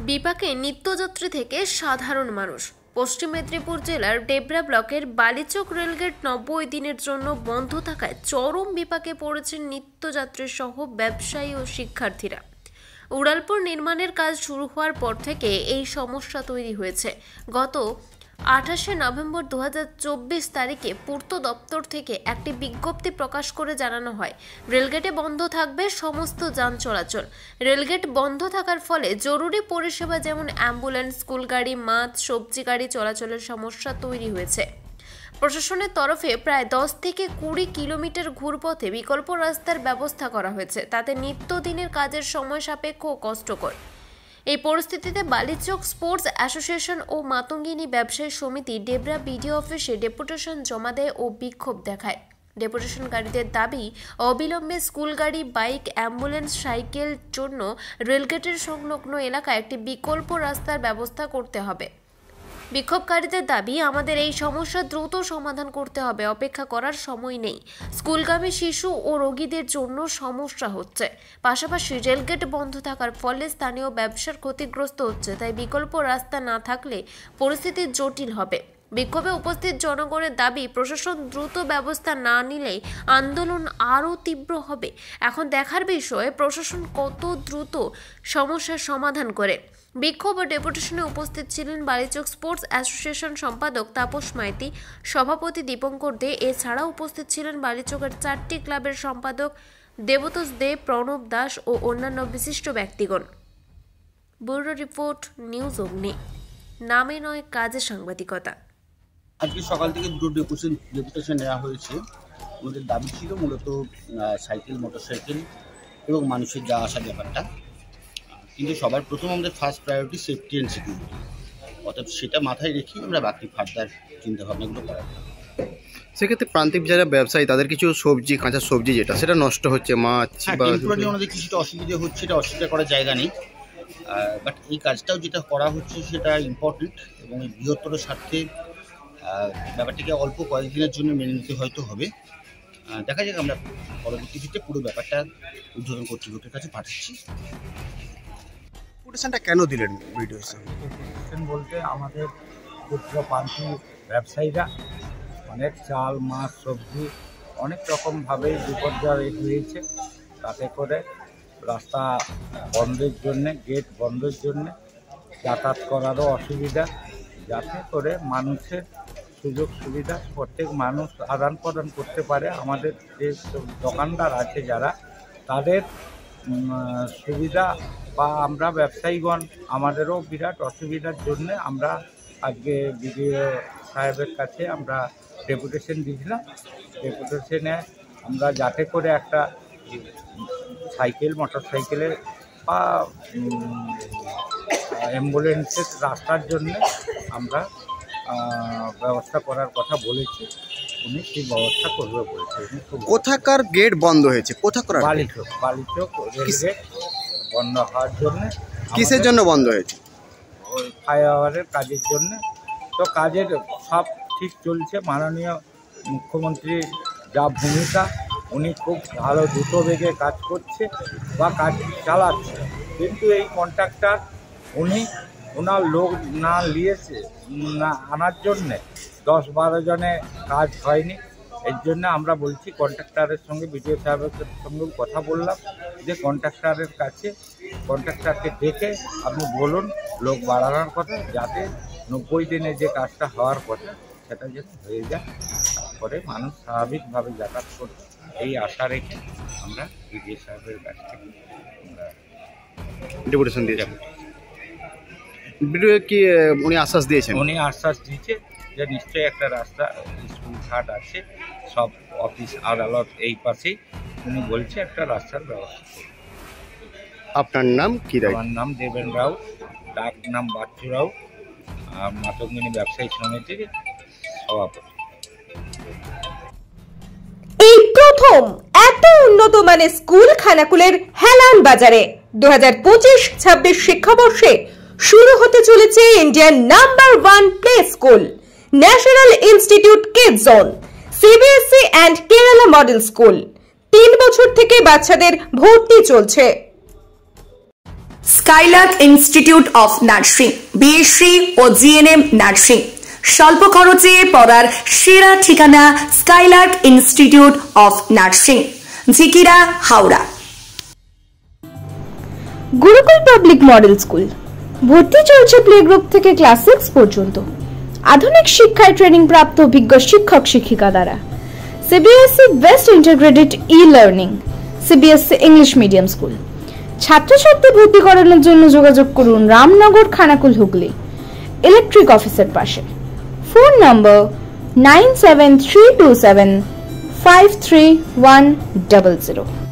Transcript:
বিপাকে নিত্যযাত্রী থেকে সাধারণ মানুষ। পশ্চিম মেদিনীপুর জেলার ডেবরা ব্লকের বালিচক রেলগেট 90 দিনের জন্য বন্ধ থাকায় চরম বিপাকে পড়েছেন নিত্যযাত্রী সহ ব্যবসায়ী ও শিক্ষার্থীরা। উড়ালপুর নির্মাণের কাজ শুরু হওয়ার পর থেকে এই সমস্যা তৈরি হয়েছে। গত 28 নভেম্বর 2024 তারিখে পূর্ত দপ্তর থেকে একটি বিজ্ঞপ্তি প্রকাশ করে জানানো হয়, রেলগেটে বন্ধ থাকবে সমস্ত যান চলাচল। রেলগেট বন্ধ থাকার ফলে জরুরি পরিষেবা যেমন অ্যাম্বুলেন্স, স্কুল গাড়ি, মাছ, সবজি গাড়ি চলাচলের সমস্যা তৈরি হয়েছে। প্রশাসনের তরফে প্রায় 10 থেকে 20 কিলোমিটার ঘুরপথে বিকল্প রাস্তার ব্যবস্থা করা হয়েছে, তাতে নিত্যদিনের কাজের সময় সাপেক্ষ ও কষ্টকর। এই পরিস্থিতিতে বালিচক স্পোর্টস অ্যাসোসিয়েশন ও মাতঙ্গিনী ব্যবসায়ী সমিতি ডেবরা বিডিও অফিসে ডেপুটেশন জমা দেয় ও বিক্ষোভ দেখায়। ডেপুটেশনকারীদের দাবি, অবিলম্বে স্কুল গাড়ি, বাইক, অ্যাম্বুলেন্স, সাইকেল জন্য রেলগেটের সংলগ্ন এলাকায় একটি বিকল্প রাস্তার ব্যবস্থা করতে হবে। বিক্ষোভকারীদের দাবি, আমাদের এই সমস্যা দ্রুত সমাধান করতে হবে, অপেক্ষা করার সময় নেই। স্কুলগামী শিশু ও রোগীদের জন্য সমস্যা হচ্ছে, পাশাপাশি রেলগেট বন্ধ থাকার ফলে স্থানীয় ব্যবসার ক্ষতিগ্রস্ত হচ্ছে, তাই বিকল্প রাস্তা না থাকলে পরিস্থিতি জটিল হবে। বিক্ষোভে উপস্থিত জনগণের দাবি, প্রশাসন দ্রুত ব্যবস্থা না নিলে আন্দোলন আরও তীব্র হবে। এখন দেখার বিষয় প্রশাসন কত দ্রুত সমস্যার সমাধান করে। বিক্ষোভ ও ডেপুটেশনে উপস্থিত ছিলেন বালিচক স্পোর্টস অ্যাসোসিয়েশন সম্পাদক তাপস মাইতি, সভাপতি দীপঙ্কর দে। এছাড়াও উপস্থিত ছিলেন বালিচকের 4টি ক্লাবের সম্পাদক দেবতোষ দে, প্রণব দাস ও অন্যান্য বিশিষ্ট ব্যক্তিগণ। ব্যুরো রিপোর্ট, নিউজ অগ্নি। নামে নয়, কাজে সাংবাদিকতা। আজকে সকাল থেকে দুটো ডেপুটেশন নেওয়া হয়েছে। আমাদের দাবি ছিল মূলত সাইকেল, মোটরসাইকেল এবং মানুষের যা আসা ব্যাপারটা, কিন্তু সবার প্রথম আমাদের first priority safety and security. অর্থাৎ সেটা মাথায় রেখেই আমরা বাকি ফার্দার চিন্তাভাবনাগুলো করা। সেক্ষেত্রে প্রান্তিক যারা ব্যবসায়ী তাদের কিছু সবজি, কাঁচা সবজি যেটা সেটা নষ্ট হচ্ছে, মাছ বা আমাদের কিছুটা অসুবিধা হচ্ছে, এটা অসুবিধা করার জায়গা নেই। বাট এই কাজটাও যেটা করা হচ্ছে সেটা ইম্পর্টেন্ট এবং এই বৃহত্তর স্বার্থে ব্যাপারটিকে অল্প কয়েকদিনের জন্য মেনে নিতে হয়তো হবে। দেখা যাক, আমরা পরবর্তী ক্ষেত্রে পুরো ব্যাপারটা উদ্বোধন কর্তৃপক্ষের কাছে পাঠাচ্ছি। ডেপুটেশনটা কেন দিলেন ভিডিও বলতে আমাদের ক্ষুদ্রপ্রান্তিক ব্যবসায়ীরা অনেক চাল, মাছ, সবজি অনেক রকমভাবেই বিপর্যয় হয়েছে। তাতে করে রাস্তা বন্ধের জন্যে, গেট বন্ধের জন্যে যাতায়াত করারও অসুবিধা, যাতে করে মানুষের সুযোগ সুবিধা প্রত্যেক মানুষ আদান প্রদান করতে পারে। আমাদের যে দোকানদার আছে যারা, তাদের সুবিধা বা আমরা ব্যবসায়ীগণ আমাদেরও বিরাট অসুবিধার জন্য আমরা আজকে বিডিও সাহেবের কাছে আমরা ডেপুটেশন দিয়েছিলাম। ডেপুটেশনে আমরা যাতে করে একটা সাইকেল, মোটরসাইকেলের বা অ্যাম্বুলেন্সের রাস্তার জন্য আমরা ব্যবস্থা করার কথা বলেছি। উনি সেই ব্যবস্থা করবে বলেছে। কোথাকার গেট বন্ধ হয়েছে? কোথাকার? বালিচক রেলগেট বন্ধ হওয়ার জন্য। কিসের জন্য বন্ধ হয়েছে? ওই ফ্লাইওভারের কাজের জন্য। তো কাজের সব ঠিক চলছে। মাননীয় মুখ্যমন্ত্রীর যা ভূমিকা, উনি খুব ভালো দ্রুত বেগে কাজ করছে বা কাজ চালাচ্ছে, কিন্তু এই কন্ট্রাক্টর উনি ওনার লোক না নিয়েছে, না আনার জন্যে 10-12 জনে কাজ হয়নি। এর জন্য আমরা বলছি, কন্ট্রাক্টরের সঙ্গে বিডিও সাহেবের সঙ্গেও কথা বললাম যে কন্ট্রাক্টরের কাছে, কন্ট্রাক্টরকে ডেকে আপনি বলুন লোক বাড়ানোর কথা, যাতে 90 দিনে যে কাজটা হওয়ার কথা সেটা যেন হয়ে যায়, তারপরে মানুষ স্বাভাবিকভাবে যাতায়াত করবে, এই আশা রেখে আমরা বিডিও সাহেবের কাছ থেকে আমরা ডেপুটেশন দিয়েছি। ভিডিও কি উনি আশ্বাস দিয়েছেন? উনি আশ্বাস দিয়েছে যে নিশ্চয়ই একটা রাস্তা, স্কুল ঘাট আছে, সব অফিস আদালত এই পাশেই, উনি বলছে একটা রাস্তার ব্যবস্থা করবে। আপনার নাম কি? আমার নাম দেবেন রাও, ডাক নাম বাচ্চু রাও, মাতঙ্গিনী ব্যবসায়ী সমিতির সভাপতি। এই প্রথম এত উন্নত মানের স্কুল খানাকুলের হেলান বাজারে 2025-26 শিক্ষাবর্ষে শুরু হতে চলেছে ইন্ডিয়ার number 1 play school, national institute kids zone, CBSE and Kerala model school. 3 বছর থেকে বাচ্চাদের ভর্তি চলছে। Skylark institute of nursing, BSc ও জিএনএম নার্সিং। স্বল্প খরচে পড়ার সেরা ঠিকানা Skylark institute of nursing, Jhikira, Howrah. Gurukul public model school, ভর্তি চলছে প্লে গ্রুপ থেকে ক্লাস 6 পর্যন্ত। আধুনিক শিক্ষায় ট্রেনিং প্রাপ্ত অভিজ্ঞ শিক্ষক শিক্ষিকা দ্বারা। CBSE best integrated e-learning, CBSE English medium school. ছাত্রছাত্রী ভর্তি করানোর জন্য যোগাযোগ করুন রামনগর, খানাকুল, হুগলি, ইলেকট্রিক অফিসের পাশে। ফোন নম্বর 9732753100।